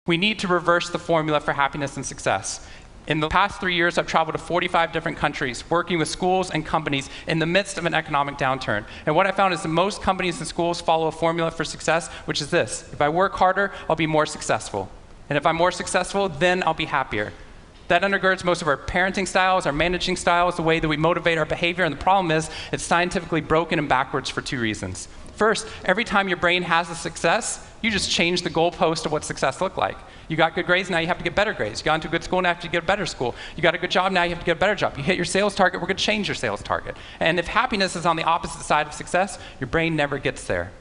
We need to reverse the formula for happiness and success. In the past 3 years, I've traveled to 45 different countries, working with schools and companies in the midst of an economic downturn. And what I found is that most companies and schools follow a formula for success, which is this: if I work harder, I'll be more successful. And if I'm more successful, then I'll be happier. That undergirds most of our parenting styles, our managing styles, the way that we motivate our behavior. And the problem is, it's scientifically broken and backwards for 2 reasons. First, every time your brain has a success, you just change the goalpost of what success looked like. You got good grades, now you have to get better grades. You got into a good school, now you have to get a better school. You got a good job, now you have to get a better job. You hit your sales target, we're going to change your sales target. And if happiness is on the opposite side of success, your brain never gets there.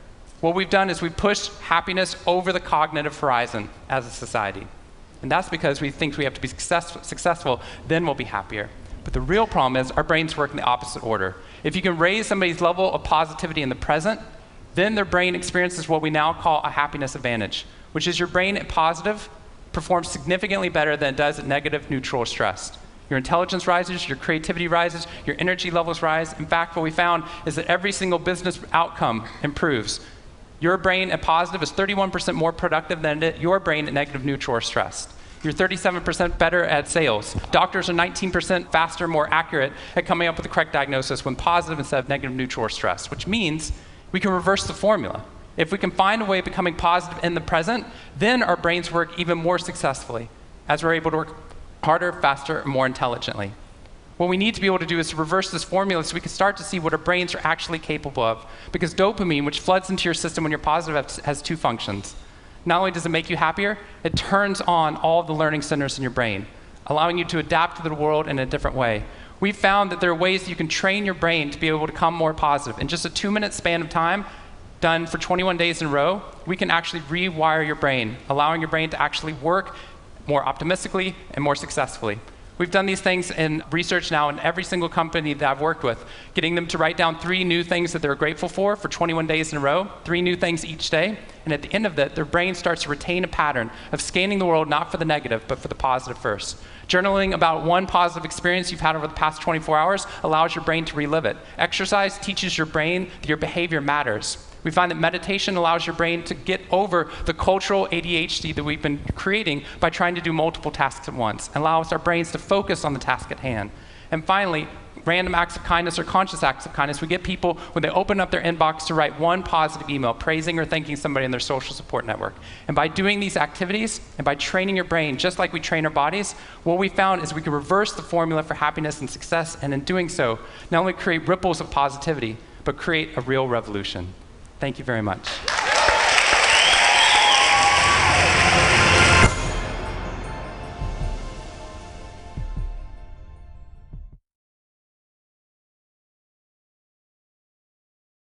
What we've done is we've pushed happiness over the cognitive horizon as a society. And that's because we think we have to be successful, then we'll be happier. But the real problem is our brains work in the opposite order. If you can raise somebody's level of positivity in the present, then their brain experiences what we now call a happiness advantage, which is your brain at positive performs significantly better than it does at negative, neutral, or stressed. Your intelligence rises, your creativity rises, your energy levels rise. In fact, what we found is that every single business outcome improves. Your brain at positive is 31% more productive than your brain at negative, neutral, or stressed. You're 37% better at sales. Doctors are 19% faster, more accurate at coming up with the correct diagnosis when positive instead of negative, neutral, or stressed, which means we can reverse the formula. If we can find a way of becoming positive in the present, then our brains work even more successfully, as we're able to work harder, faster, and more intelligently. What we need to be able to do is to reverse this formula so we can start to see what our brains are actually capable of. Because dopamine, which floods into your system when you're positive, has 2 functions. Not only does it make you happier, it turns on all the learning centers in your brain, allowing you to adapt to the world in a different way. We've found that there are ways that you can train your brain to be able to become more positive. In just a 2-minute span of time, done for 21 days in a row, we can actually rewire your brain, allowing your brain to actually work more optimistically and more successfully. We've done these things in research now in every single company that I've worked with, getting them to write down 3 new things that they're grateful for 21 days in a row, 3 new things each day. And at the end of that, their brain starts to retain a pattern of scanning the world not for the negative, but for the positive first. Journaling about one positive experience you've had over the past 24 hours allows your brain to relive it. Exercise teaches your brain that your behavior matters. We find that meditation allows your brain to get over the cultural ADHD that we've been creating by trying to do multiple tasks at once, and allows our brains to focus on the task at hand. And finally, random acts of kindness or conscious acts of kindness. We get people, when they open up their inbox, to write one positive email praising or thanking somebody in their social support network. And by doing these activities and by training your brain, just like we train our bodies, what we found is we can reverse the formula for happiness and success, and in doing so, not only create ripples of positivity, but create a real revolution. Thank you very much.